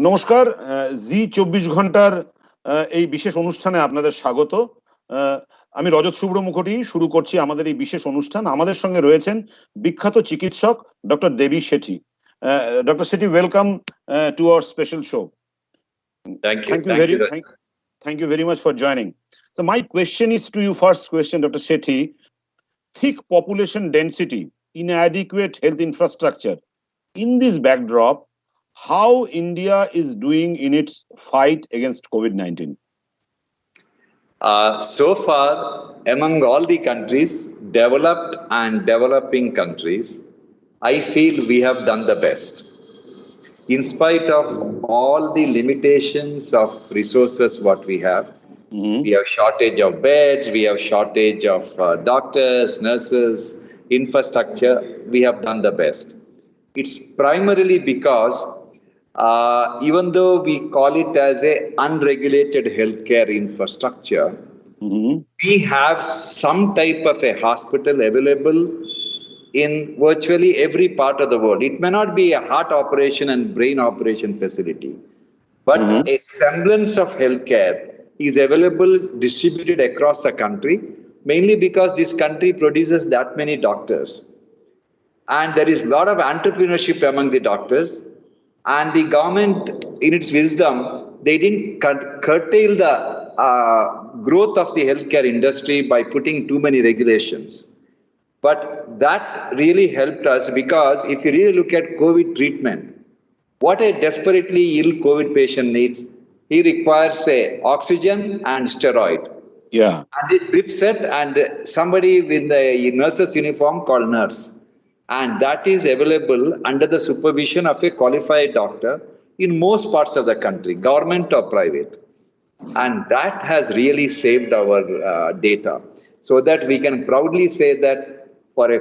নমস্কার, জি 24 ঘন্টার এই বিশেষ অনুষ্ঠানে আপনাদের স্বাগত। আমি রজত শুভ্র মুখোটি শুরু করছি আমাদের এই বিশেষ অনুষ্ঠান। আমাদের সঙ্গে রয়েছেন বিখ্যাত চিকিৎসক doctor Devi Shetty. Doctor Shetty, welcome to our special show. Thank you very much for joining. So my question is to you, first question, Dr. Sethi. Thick population density, inadequate health infrastructure. In this backdrop, how India is doing in its fight against COVID-19? So far, among all the countries, developed and developing countries, I feel we have done the best. In spite of all the limitations of resources what we have, we have shortage of beds, we have shortage of doctors, nurses, infrastructure, we have done the best. It's primarily because even though we call it as a unregulated healthcare infrastructure, we have some type of a hospital available in virtually every part of the world. It may not be a heart operation and brain operation facility, but a semblance of healthcare is available, distributed across the country, mainly because this country produces that many doctors. And there is a lot of entrepreneurship among the doctors. And the government, in its wisdom, they didn't curtail the growth of the healthcare industry by putting too many regulations. But that really helped us, because if you really look at COVID treatment, what a desperately ill COVID patient needs, he requires, say, oxygen and steroid. Yeah. And a drip set and somebody with the nurse's uniform called nurse. And that is available under the supervision of a qualified doctor in most parts of the country, government or private. And that has really saved our data, so that we can proudly say that for a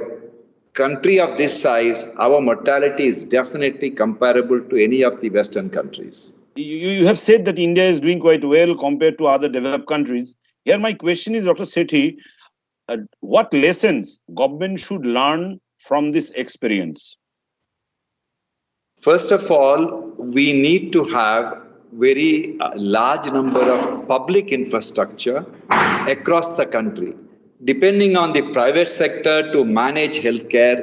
country of this size, our mortality is definitely comparable to any of the Western countries. You have said that India is doing quite well compared to other developed countries. Here my question is, Dr. Sethi, what lessons government should learn from this experience? First of all, we need to have very large number of public infrastructure across the country. Depending on the private sector to manage healthcare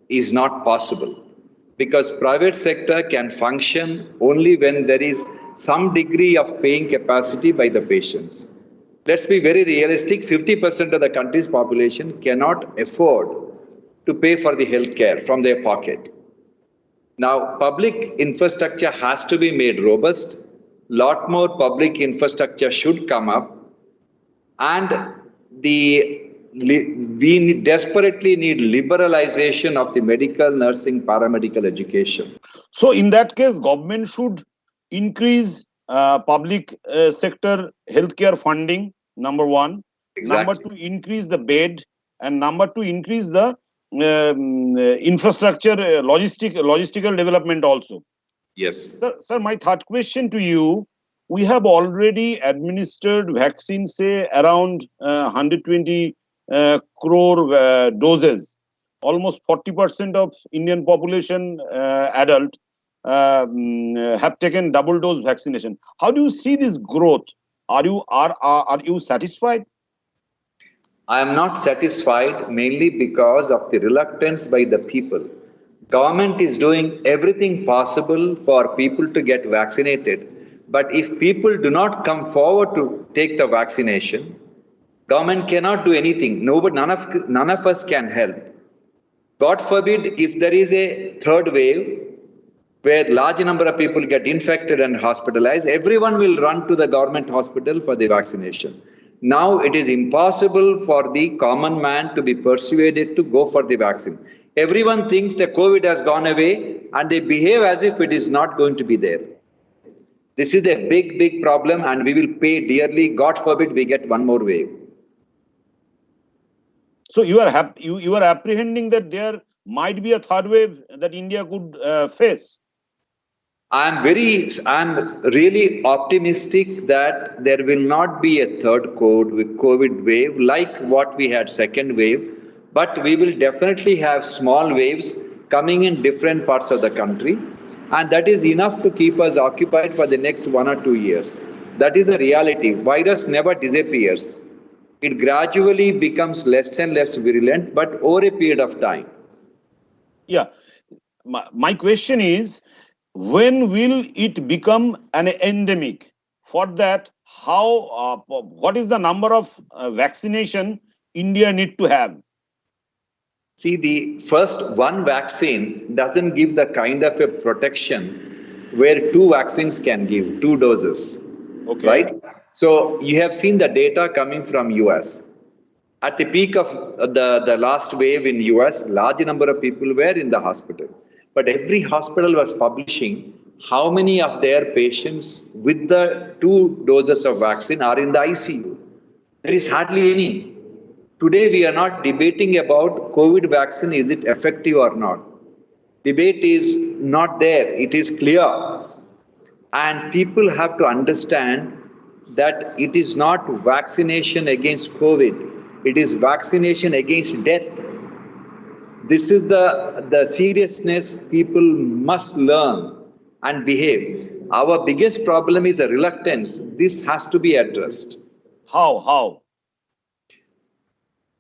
is not possible, because private sector can function only when there is some degree of paying capacity by the patients. Let's be very realistic, 50% of the country's population cannot afford to pay for the healthcare from their pocket. Now, public infrastructure has to be made robust. Lot more public infrastructure should come up, and we desperately need liberalization of the medical, nursing, paramedical education. So in that case, government should increase public sector healthcare funding, number one. Exactly. Number two, increase the bed, and number two, increase the infrastructure, logistical development also. Yes. Sir, my third question to you: we have already administered vaccines, say around 120 crore doses. Almost 40% of Indian population adult have taken double dose vaccination. How do you see this growth? Are you satisfied? I am not satisfied, mainly because of the reluctance by the people. Government is doing everything possible for people to get vaccinated, but if people do not come forward to take the vaccination, government cannot do anything. None of us can help. God forbid, if there is a third wave where large number of people get infected and hospitalized, everyone will run to the government hospital for the vaccination. Now it is impossible for the common man to be persuaded to go for the vaccine. Everyone thinks that COVID has gone away, and they behave as if it is not going to be there. This is a big problem, and we will pay dearly. God forbid we get one more wave. So you are apprehending that there might be a third wave that India could face? I'm really optimistic that there will not be a third COVID wave like what we had second wave, but we will definitely have small waves coming in different parts of the country. And that is enough to keep us occupied for the next 1 or 2 years. That is the reality. Virus never disappears. It gradually becomes less and less virulent, but over a period of time. Yeah. My question is, when will it become an endemic? For that, what is the number of vaccination India need to have? See, the first one vaccine doesn't give the kind of a protection where two vaccines can give, two doses, Okay. right? So you have seen the data coming from US. At the peak of the last wave in US, large number of people were in the hospital. But every hospital was publishing how many of their patients with the two doses of vaccine are in the ICU. There is hardly any. Today we are not debating about COVID vaccine, is it effective or not. Debate is not there, it is clear. And people have to understand that it is not vaccination against COVID, it is vaccination against death. This is the seriousness people must learn and behave. Our biggest problem is the reluctance. This has to be addressed. How?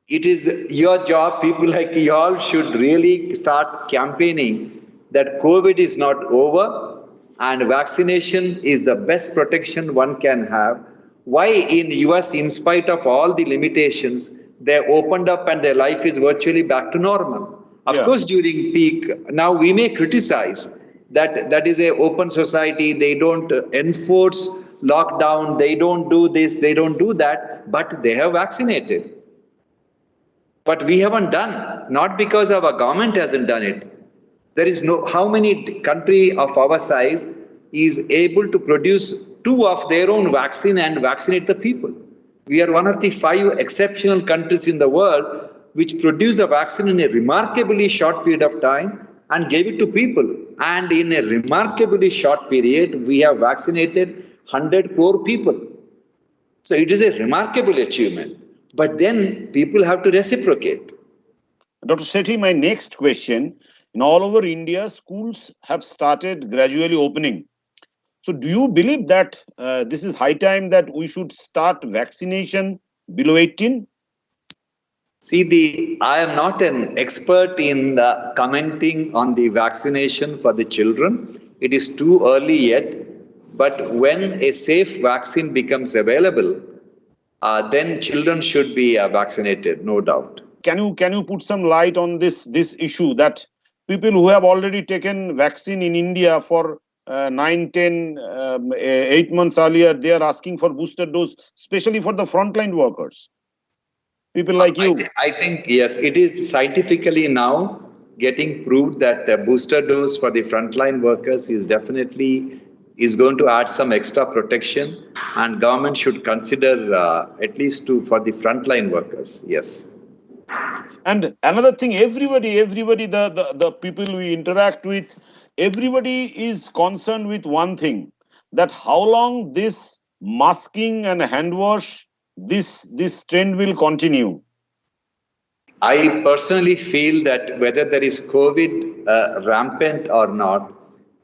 It is your job, people like you all should really start campaigning that COVID is not over and vaccination is the best protection one can have. Why in US, in spite of all the limitations, they opened up and their life is virtually back to normal. Of course, during peak, now we may criticize that is a open society, they don't enforce lockdown, they don't do this, they don't do that, but they have vaccinated. But we haven't done, not because our government hasn't done it. There is no, how many country of our size is able to produce two of their own vaccine and vaccinate the people? We are one of the 5 exceptional countries in the world which produced a vaccine in a remarkably short period of time and gave it to people. And in a remarkably short period, we have vaccinated 100 crore people. So it is a remarkable achievement. But then people have to reciprocate. Dr. Sethi, my next question, in all over India, schools have started gradually opening. So do you believe that this is high time that we should start vaccination below 18? See, I am not an expert in commenting on the vaccination for the children. It is too early yet. But when a safe vaccine becomes available, then children should be vaccinated, no doubt. Can you put some light on this issue that people who have already taken vaccine in India for 9, 10, 8 months earlier, they are asking for booster dose, especially for the frontline workers? People like you. I think, yes, it is scientifically now getting proved that a booster dose for the frontline workers is definitely going to add some extra protection, and government should consider at least for the frontline workers. Yes. And another thing, everybody, the people we interact with, everybody is concerned with one thing, that how long this masking and hand wash, this trend will continue. I personally feel that whether there is COVID rampant or not,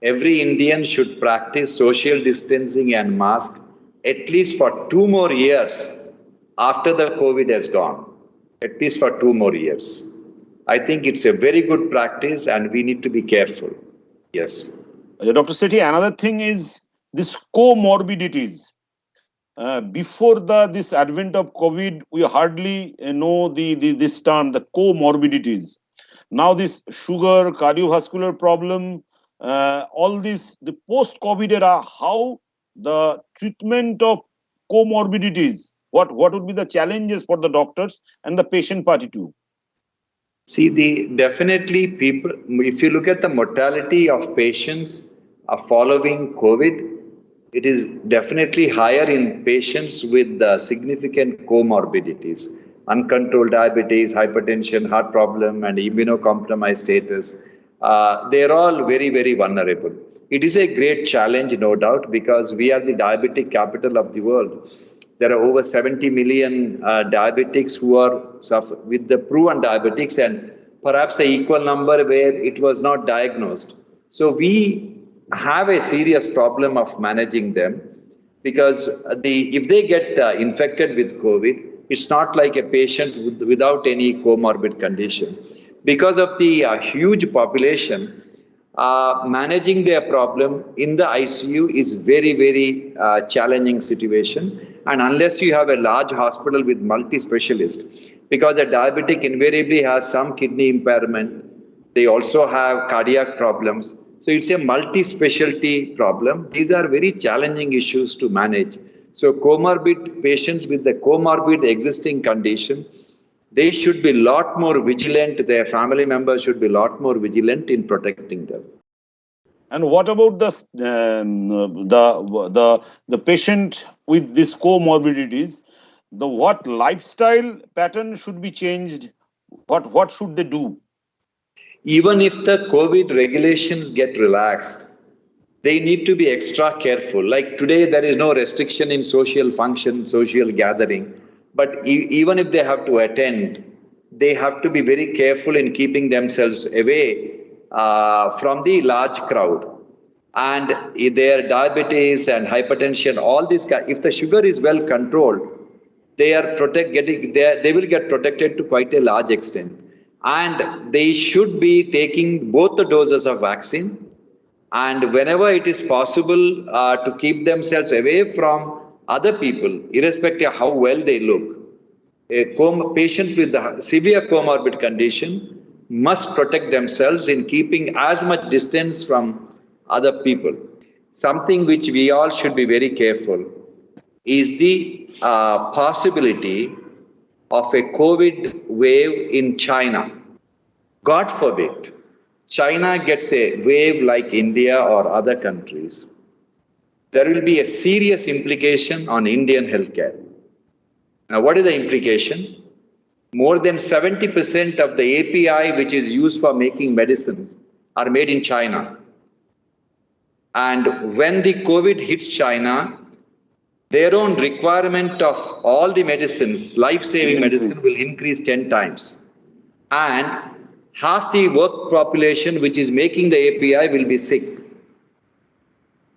every Indian should practice social distancing and mask at least for 2 more years after the COVID has gone. At least for 2 more years. I think it's a very good practice and we need to be careful. Yes. Dr. Sethi, another thing is this comorbidities. Before this advent of COVID, we hardly know this term, the comorbidities. Now this sugar, cardiovascular problem, all this, the post-COVID era, how the treatment of comorbidities, what would be the challenges for the doctors and the patient party too? See, definitely people, if you look at the mortality of patients following COVID, it is definitely higher in patients with significant comorbidities, uncontrolled diabetes, hypertension, heart problem, and immunocompromised status. They're all very, very vulnerable. It is a great challenge, no doubt, because we are the diabetic capital of the world. There are over 70 million diabetics who are with the proven diabetics, and perhaps an equal number where it was not diagnosed. So we have a serious problem of managing them, because if they get infected with COVID, it's not like a patient without any comorbid condition. Because of the huge population, managing their problem in the ICU is very, very challenging situation. And unless you have a large hospital with multi-specialists, because a diabetic invariably has some kidney impairment, they also have cardiac problems. So it's a multi-specialty problem. These are very challenging issues to manage. So comorbid patients with the comorbid existing condition, they should be a lot more vigilant. Their family members should be a lot more vigilant in protecting them. And what about the patient with these comorbidities? What lifestyle pattern should be changed? What should they do? Even if the COVID regulations get relaxed, they need to be extra careful. Like today, there is no restriction in social function, social gathering. But even if they have to attend, they have to be very careful in keeping themselves away from the large crowd. And their diabetes and hypertension, all these, if the sugar is well controlled, they will get protected to quite a large extent. And they should be taking both the doses of vaccine. And whenever it is possible to keep themselves away from other people, irrespective of how well they look, a patient with a severe comorbid condition must protect themselves in keeping as much distance from other people. Something which we all should be very careful is the possibility of a COVID wave in China. God forbid, China gets a wave like India or other countries, there will be a serious implication on Indian healthcare. Now, what is the implication? More than 70% of the API which is used for making medicines are made in China. And when the COVID hits China, their own requirement of all the medicines, life-saving medicine, will increase 10 times. And half the work population which is making the API will be sick.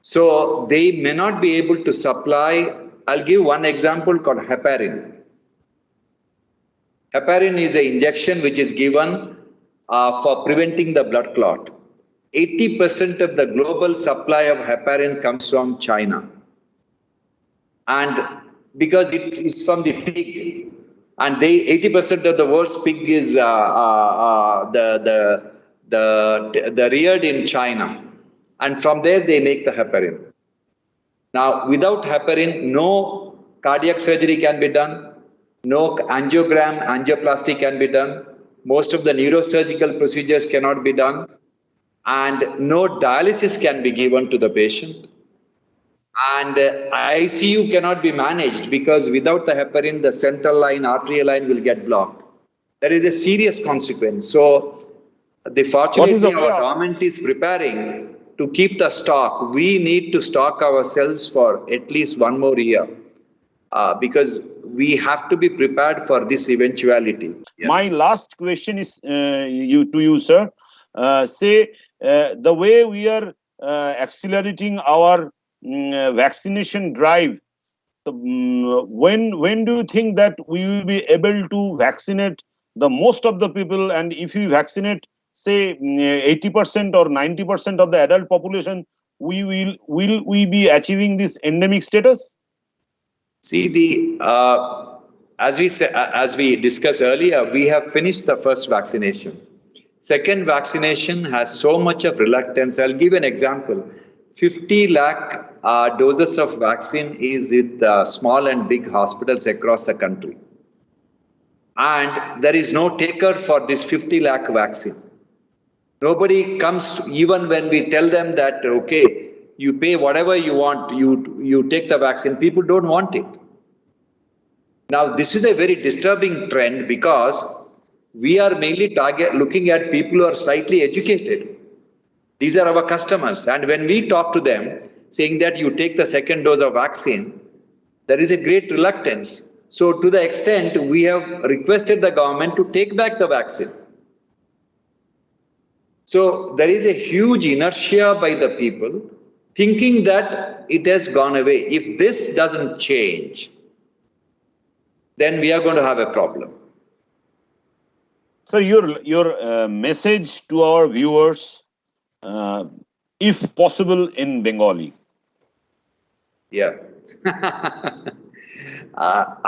So they may not be able to supply. I'll give one example called heparin. Heparin is an injection which is given for preventing the blood clot. 80% of the global supply of heparin comes from China. And because it is from the pig, and 80% of the world's pig is the reared in China, and from there they make the heparin. Now, without heparin, no cardiac surgery can be done, no angiogram, angioplasty can be done, most of the neurosurgical procedures cannot be done, and no dialysis can be given to the patient. And ICU cannot be managed because without the heparin, the central line, arterial line will get blocked. That is a serious consequence. So, fortunately, our government is preparing to keep the stock. We need to stock ourselves for at least one more year because we have to be prepared for this eventuality. Yes. My last question is to you, sir. The way we are accelerating our vaccination drive, when do you think that we will be able to vaccinate the most of the people? And if we vaccinate, say 80% or 90% of the adult population, will we be achieving this endemic status? See, as we discussed earlier, we have finished the first vaccination. Second vaccination has so much of reluctance. I'll give an example. 50 lakh doses of vaccine is with small and big hospitals across the country. And there is no taker for this 50 lakh vaccine. Nobody comes to, even when we tell them that, okay, you pay whatever you want, you take the vaccine, people don't want it. Now, this is a very disturbing trend because we are mainly looking at people who are slightly educated. These are our customers. And when we talk to them, saying that you take the second dose of vaccine, there is a great reluctance. So to the extent, we have requested the government to take back the vaccine. So there is a huge inertia by the people thinking that it has gone away. If this doesn't change, then we are going to have a problem. Sir, your message to our viewers, if possible, in Bengali. Yeah.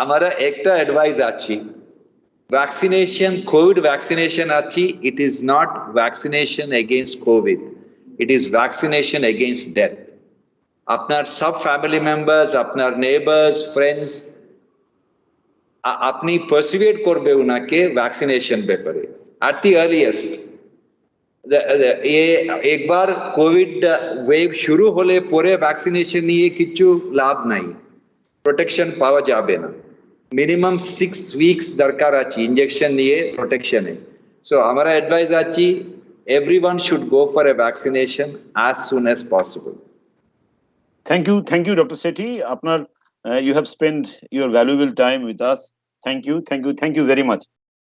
हमारा एकटा advice आछि vaccination covid vaccination achi it is not vaccination against covid, it is vaccination against death. আপনার সব family members, আপনার neighbours, friends, আপনি পারসিভিয়েট করবে উনাকে vaccination ব্যাপারে at the earliest. ये एक बार कोविड वेव शुरू হলে পরে ভ্যাকসিনেশন নিয়ে কিছু লাভ নাই, প্রোটেকশন পাওয়া যাবে না। মিনিমাম 6 weeks দরকার আছে ইনজেকশন নিয়ে প্রোটেকশনে। সো আমার অ্যাডভাইস আছে everyone should go for a vaccination as soon as possible. Thank you, Dr. Sethi. You have spent your valuable time with us. Thank you very much.